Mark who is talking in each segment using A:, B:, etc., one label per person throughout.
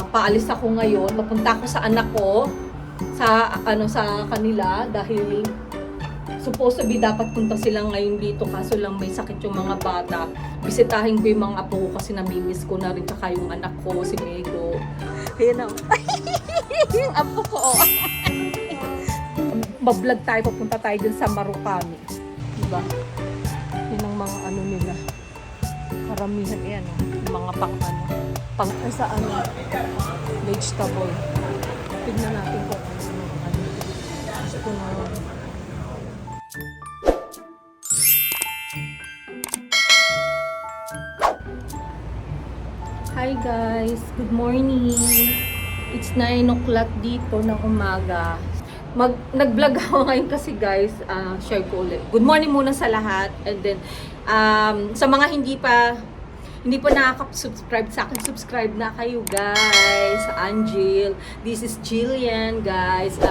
A: Paalis ako ngayon. Papunta ako sa anak ko sa kanila dahil supposed to be dapat punta sila ngayon dito, kaso lang may sakit yung mga bata. Bisitahin ko yung mga apo ko kasi namimiss ko na rin, tsaka yung anak ko si Mego. Ayan o. Yung apo ko. Bablog tayo, papunta tayo dun sa Marukami. Diba? Yun ang mga ano nila. Karamihan, ayan o. Yung mga vegetable. Tignan natin kung ano. Gusto na. Hi guys, good morning. It's 9 o'clock dito ng umaga. Nag-vlog ako ngayon kasi guys, share ko ulit. Good morning muna sa lahat, and then sa mga hindi pa nakaka-subscribe sa akin, subscribe na kayo guys. Angel, this is Jillian guys,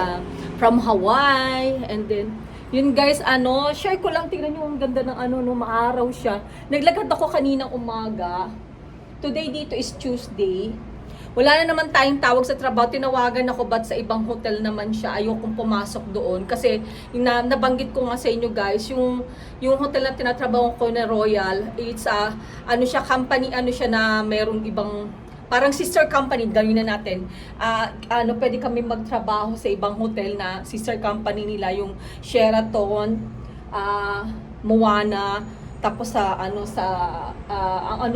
A: from Hawaii. And then yun guys, share ko lang, tingnan nyo ang ganda ng maaraw siya. Naglakad ako kaninang umaga. Today dito is Tuesday. Wala na naman tayong tawag sa trabaho. Tinawagan ako, but sa ibang hotel naman siya. Ayokong pumasok doon. Kasi nabanggit ko nga sa inyo guys, yung hotel na tinatrabaho ko na Royal, it's siya company, siya na merong ibang, parang sister company, gawin na natin. Pwede kami magtrabaho sa ibang hotel na sister company nila, yung Sheraton, Moana, tapos ang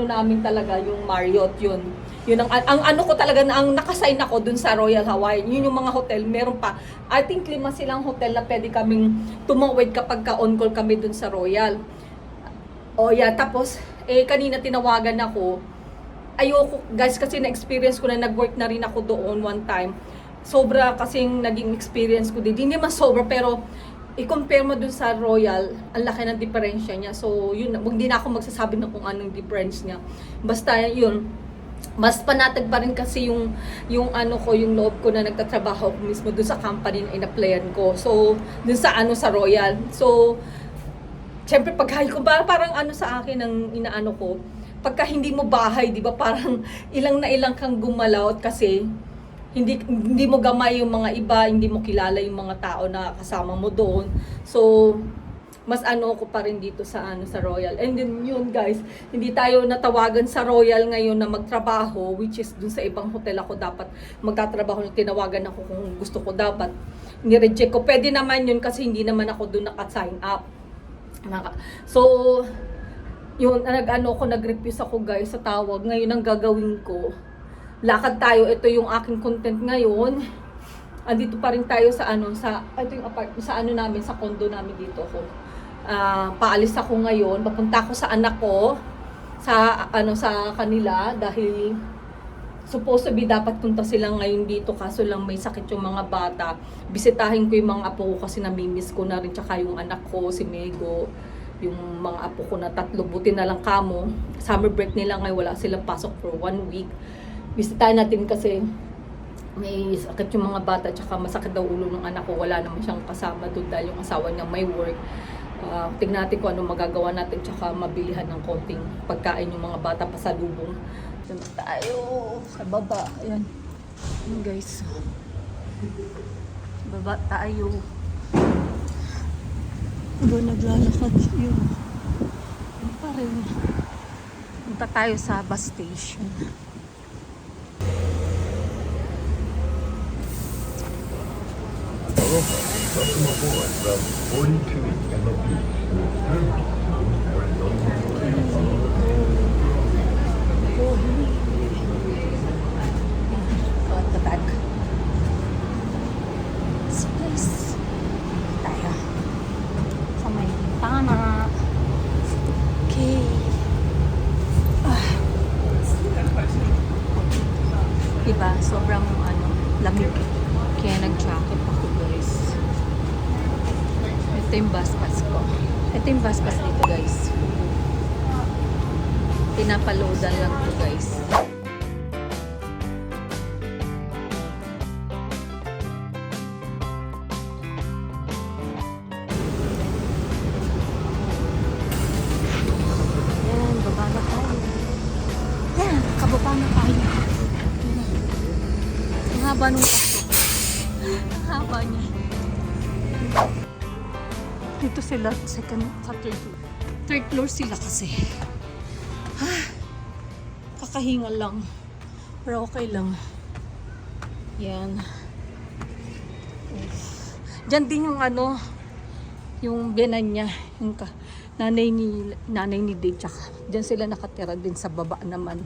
A: namin talaga yung Marriott, yun ang ko talaga, ang nakasign ako dun sa Royal Hawaii. Yun yung mga hotel, meron pa, I think 5 silang hotel na pwede kaming tumawid kapag ka-on call kami dun sa Royal. Tapos kanina tinawagan ako. Ayoko guys, kasi na-experience ko na, nag-work na rin ako doon one time. Sobra kasing naging experience ko din. Hindi naman sobra, pero i-compare mo dun sa Royal, ang laki ng diferensya niya. So, yun, hindi na ako magsasabi na kung anong difference niya. Basta, yun, mas panatag pa rin kasi yung loob ko na nagtatrabaho ko mismo dun sa company na in-applyan ko. So, dun sa Royal. So, syempre, pagkain ko ba, parang sa akin ang inaano ko, pagka hindi mo bahay, di ba, parang ilang na ilang kang gumalaw kasi hindi mo gamay yung mga iba, hindi mo kilala yung mga tao na kasama mo doon. So, mas ko pa rin dito sa Royal. And then yun guys, hindi tayo natawagan sa Royal ngayon na magtrabaho, which is dun sa ibang hotel ako dapat magtatrabaho. Tinawagan ako kung gusto ko, dapat ni-reject ko. Pwede naman yun kasi hindi naman ako dun naka-sign up. So, yun, nag-refuse ako guys sa tawag. Ngayon ang gagawin ko, lakad tayo. Ito yung aking content ngayon. Andito pa rin tayo sa ito yung apartment, sa namin, sa condo namin dito ako. Paalis ako ngayon. Papunta ako sa anak ko sa kanila dahil supposed to be dapat punta sila ngayon dito, kaso lang may sakit yung mga bata. Bisitahin ko yung mga apo ko kasi namimiss ko na rin, tsaka yung anak ko si Mego, yung mga apo ko na 3, buti na lang kamo. Summer break nila ngayon, wala silang pasok for 1 week. Bisitahin natin kasi may sakit yung mga bata, tsaka masakit daw ulo ng anak ko. Wala naman siyang kasama doon dahil yung asawa niya may work. Tingnan natin kung ano magagawa natin, tsaka mabilihan ng konting pagkain yung mga bata pasalubong. Doon tayo sa baba. Ayan. Ayan guys. Baba tayo. Doon naglalakad yun. Yun pa rin. Punta tayo sa bus station.
B: Welcome aboard from 42 MOP.
A: Go at the back. So guys, tayo sa may bintana. Okay. Diba? Sobrang lamig. Kaya nag-jacket ako guys. Ito yung bus pass ko. Ito yung bus pass dito guys. Pinapaloadan lang to guys. Yan, baba na tayo. Yan, kababa na tayo. haba nung paso. Haba niya. Dito sila, second, sa third floor. Third floor sila kasi. Kakahinga lang. Pero okay lang. Yan. Diyan din yung ano, yung biyanan niya, yung nanay ni Dave, tsaka diyan sila nakatira din sa baba naman.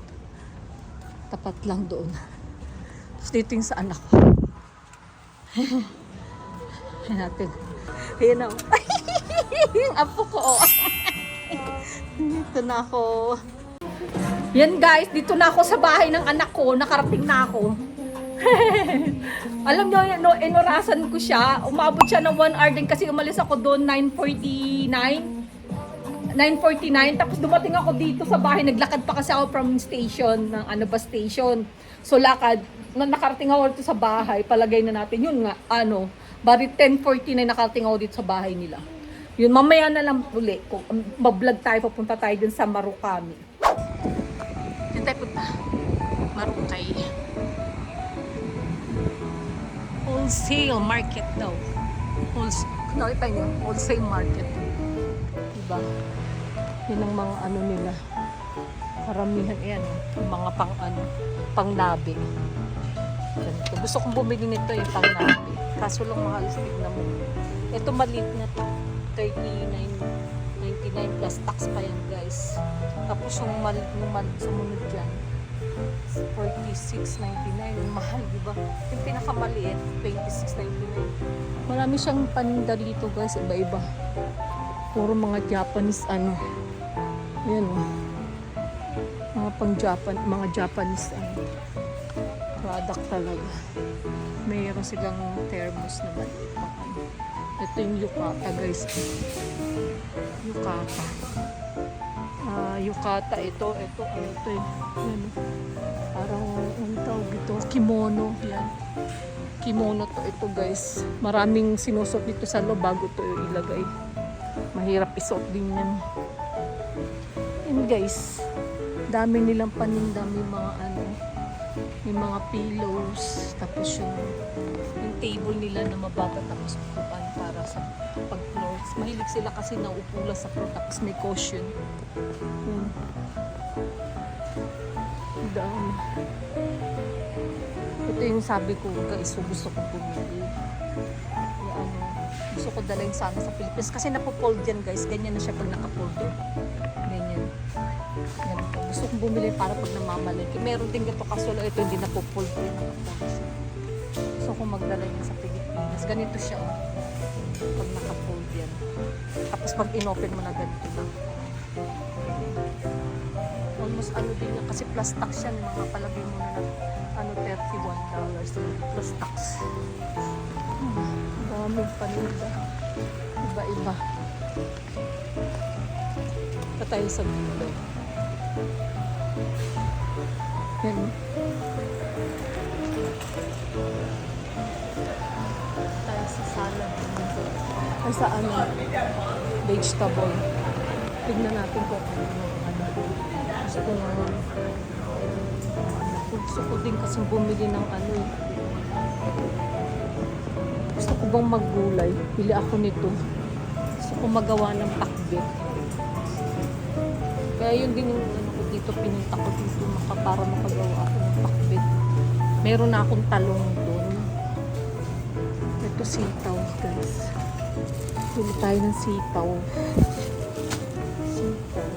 A: Tapat lang doon. Tapos dito yung sa anak ko. Ayan natin. Ayan na. Yung apo ko. Oh. Dito na ako. Yan guys, dito na ako sa bahay ng anak ko. Nakarating na ako. Alam nyo, no, inorasan ko siya. Umabot siya ng 1 hour din kasi umalis ako doon 9:49. Tapos dumating ako dito sa bahay. Naglakad pa kasi ako from station, ng ano ba station. So lakad, nakarating ako dito sa bahay. Palagay na natin, yun nga, ano, bari 10:49 nakarating ako dito sa bahay nila. Yun, mamaya na lang uli. Kung mag-vlog tayo, papunta tayo dun sa Marukami. Dito tayo punta. Marukay. Wholesale market daw. Nakita niyo? Wholesale market. Diba? Yun ang mga ano nila. Karamihan yan. Yung mga pang ano, pang nabi. Ganito. Gusto kong bumili nito yung pang nabi. Kaso lang mahal, tignan mo. Ito maliit na to. 39.99 plus tax pa yan guys. Tapos yung sumunod dyan 46.99. Mahal, diba? Yung pinakamaliit 26.99. Marami siyang paninda dito guys, iba-iba. Puro mga Japanese ano. Ayan o. Mga Japanese ano, product talaga. Mayroon silang thermos na maliit. Ito yung yukata guys. Yukata. Yukata ito yung yan. Parang ang tawag ito, kimono. Yan. Kimono to ito guys. Maraming sinusot dito sa loob bago to ilagay. Mahirap isuot din yan. Yan guys. Dami nilang paninda, may mga ano, may mga pillows, tapos yung table nila na mababa tapos upuan para sa pag-floors. Mahilig sila kasi naupula sa floor tapos may cushion. Dami. Ito yung sabi ko guys, so gusto ko bumili. Ano, gusto ko dalhin sana sa Pilipinas kasi napopold yan guys. Ganyan na siya pag nakapold. Ganyan. Yan po. Gusto kong bumili para pag namamalaki. Meron din ganito kaso ito hindi napopold. Gusto kong magdala yan sa Pilipinas. Ganito siya oh. Pag nakapold yan. Tapos pag inopen mo na ganito lang. Almost ano din yan. Kasi plus tax yan. Mga palagay mo na ano, $31 plus tax. Daming paninda. Iba-iba. Ito tayo sa dito. Yan. Tayo sa salad. Ay sa ano, vegetable. Tignan natin kung ano. Gusto ko din kasi bumili ng ano. Gusto ko bang maggulay. Pili ako nito. Gusto ko magawa ng pakbet. Kaya yun din yung ano ko dito, pinunta ko dito para makagawa ako ng pakbet. Meron na akong talong doon. Ito sitaw guys. Pili tayo ng sitaw. Sitaw.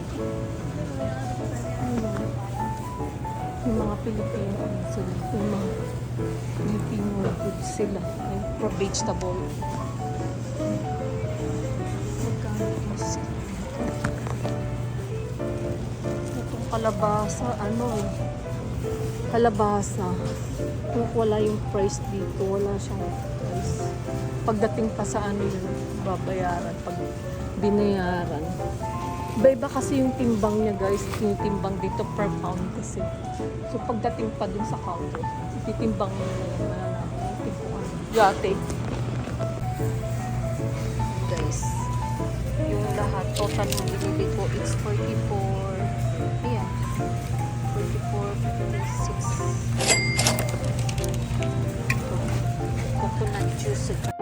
A: Yung mga Pilipino sila. Yung mga Filipino goods sila. For vegetable. Magkano sila. Itong kalabasa, ano eh. Kalabasa. Kung wala yung price dito, wala siyang price. Pagdating pa sa ano yun, babayaran. Pag binayaran. Iba-iba kasi yung timbang niya guys. Yung timbang dito per pound kasi. So pagdating pa dun sa counter, ititimbang mo na yung yate. Guys, yung lahat, total ng binili ko, it's 44. Ayan. 44, 56.
C: coconut juice at